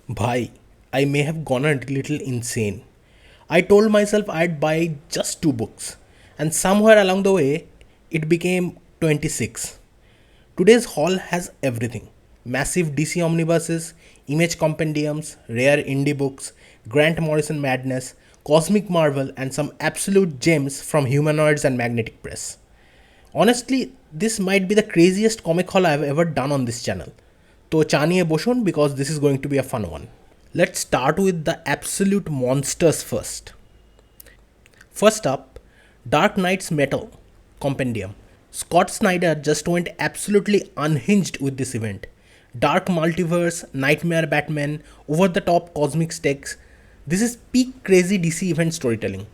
Bhai, I may have gone a little insane. I told myself I'd buy just two books, and somewhere along the way, it became 26. Today's haul has everything: massive DC omnibuses, image compendiums, rare indie books, Grant Morrison madness, cosmic marvel, and some absolute gems from Humanoids and Magnetic Press. Honestly, this might be the craziest comic haul I've ever done on this channel. So cha niye boshun because this is going to be a fun one. Let's start with the absolute monsters first. First up, Dark Knight's Metal Compendium. Scott Snyder just went absolutely unhinged with this event. Dark multiverse, nightmare Batman, over the top cosmic stakes. This is peak crazy DC event storytelling.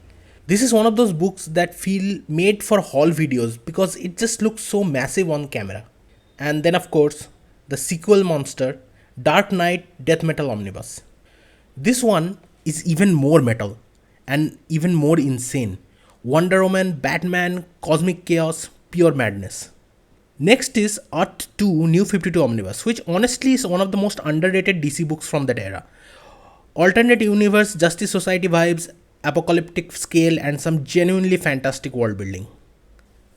This is one of those books that feel made for haul videos because it just looks so massive on camera. And then, of course, the sequel monster, Dark Knight Death Metal Omnibus. This one is even more metal and even more insane. Wonder Woman, Batman, Cosmic Chaos, pure madness. Next is Earth 2 New 52 Omnibus, which honestly is one of the most underrated DC books from that era. Alternate universe, Justice Society vibes, apocalyptic scale, and some genuinely fantastic world building.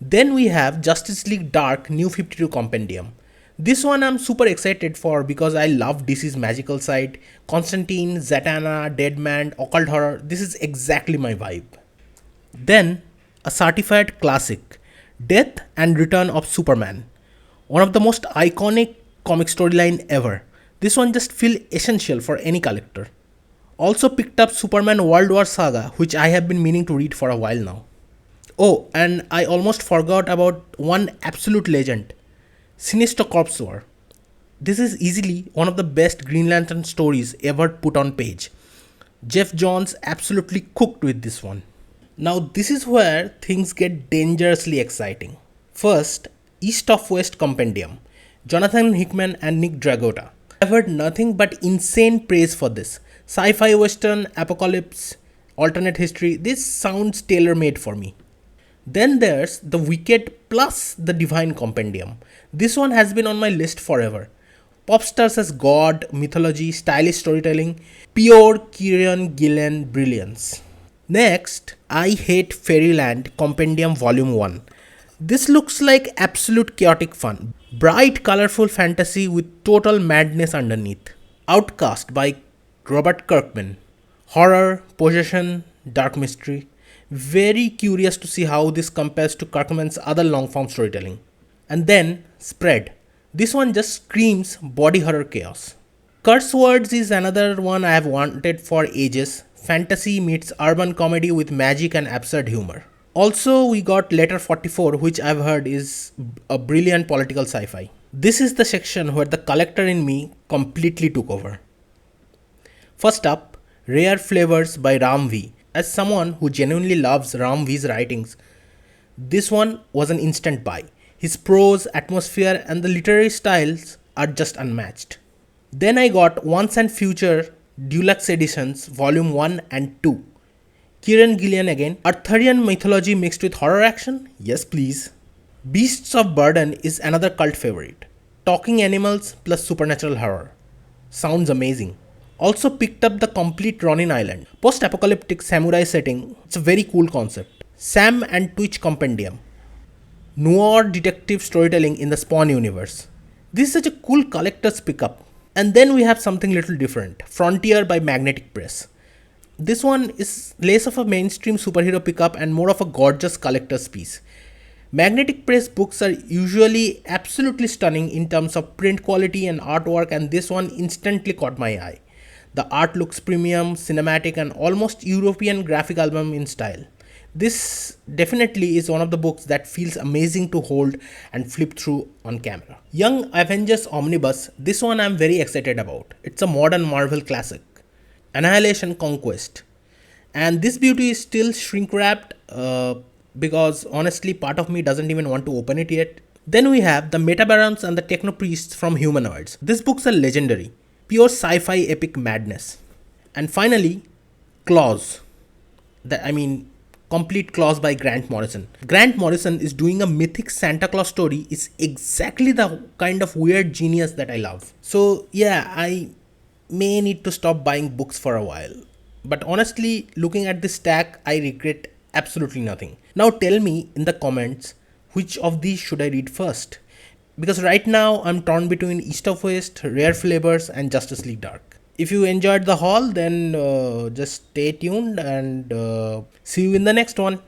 Then we have Justice League Dark New 52 Compendium. This one I'm super excited for because I love DC's magical side. Constantine, Zatanna, Deadman, occult horror. This is exactly my vibe. Then, a certified classic, Death and Return of Superman. One of the most iconic comic storyline ever. This one just feels essential for any collector. Also picked up Superman World War Saga, which I have been meaning to read for a while now. Oh, and I almost forgot about one absolute legend, Sinister Corps War. This is easily one of the best Green Lantern stories ever put on page. Jeff Johns absolutely cooked with this one. Now this is where things get dangerously exciting. First, East of West Compendium, Jonathan Hickman and Nick Dragotta. I've heard nothing but insane praise for this. Sci-fi western, apocalypse, alternate history, this sounds tailor-made for me. Then there's The Wicked plus The Divine Compendium. This one has been on my list forever. Pop stars as God, mythology, stylish storytelling, pure Kieran Gillen brilliance. Next, I Hate Fairyland Compendium Volume 1. This looks like absolute chaotic fun. Bright, colorful fantasy with total madness underneath. Outcast by Robert Kirkman. Horror, possession, dark mystery. Very curious to see how this compares to Kirkman's other long form storytelling. And then, Spread. This one just screams body horror chaos. Curse Words is another one I have wanted for ages. Fantasy meets urban comedy with magic and absurd humor. Also, we got Letter 44, which I've heard is a brilliant political sci-fi. This is the section where the collector in me completely took over. First up, Rare Flavors by Ram V. As someone who genuinely loves Ram V's writings, this one was an instant buy. His prose, atmosphere, and the literary styles are just unmatched. Then I got Once and Future Deluxe Editions Volume 1 and 2. Kieran Gillen again. Arthurian mythology mixed with horror action? Yes please. Beasts of Burden is another cult favorite. Talking animals plus supernatural horror. Sounds amazing. Also picked up the complete Ronin Island. Post-apocalyptic samurai setting. It's a very cool concept. Sam and Twitch Compendium. Noir detective storytelling in the Spawn universe. This is such a cool collector's pickup. And then we have something little different. Frontier by Magnetic Press. This one is less of a mainstream superhero pickup and more of a gorgeous collector's piece. Magnetic Press books are usually absolutely stunning in terms of print quality and artwork, and this one instantly caught my eye. The art looks premium, cinematic, and almost European graphic album in style. This definitely is one of the books that feels amazing to hold and flip through on camera. Young Avengers Omnibus, this one I'm very excited about. It's a modern Marvel classic. Annihilation Conquest. And this beauty is still shrink wrapped because honestly part of me doesn't even want to open it yet. Then we have the Metabarons and the Techno Priests from Humanoids. These books are legendary. Pure sci-fi epic madness. And finally, Claws. Complete Claws by Grant Morrison. Grant Morrison is doing a mythic Santa Claus story. Is exactly the kind of weird genius that I love. So yeah, I may need to stop buying books for a while. But honestly, looking at this stack, I regret absolutely nothing. Now tell me in the comments which of these should I read first? Because right now I'm torn between East of West, Rare Flavors, and Justice League Dark. If you enjoyed the haul, then just stay tuned and see you in the next one.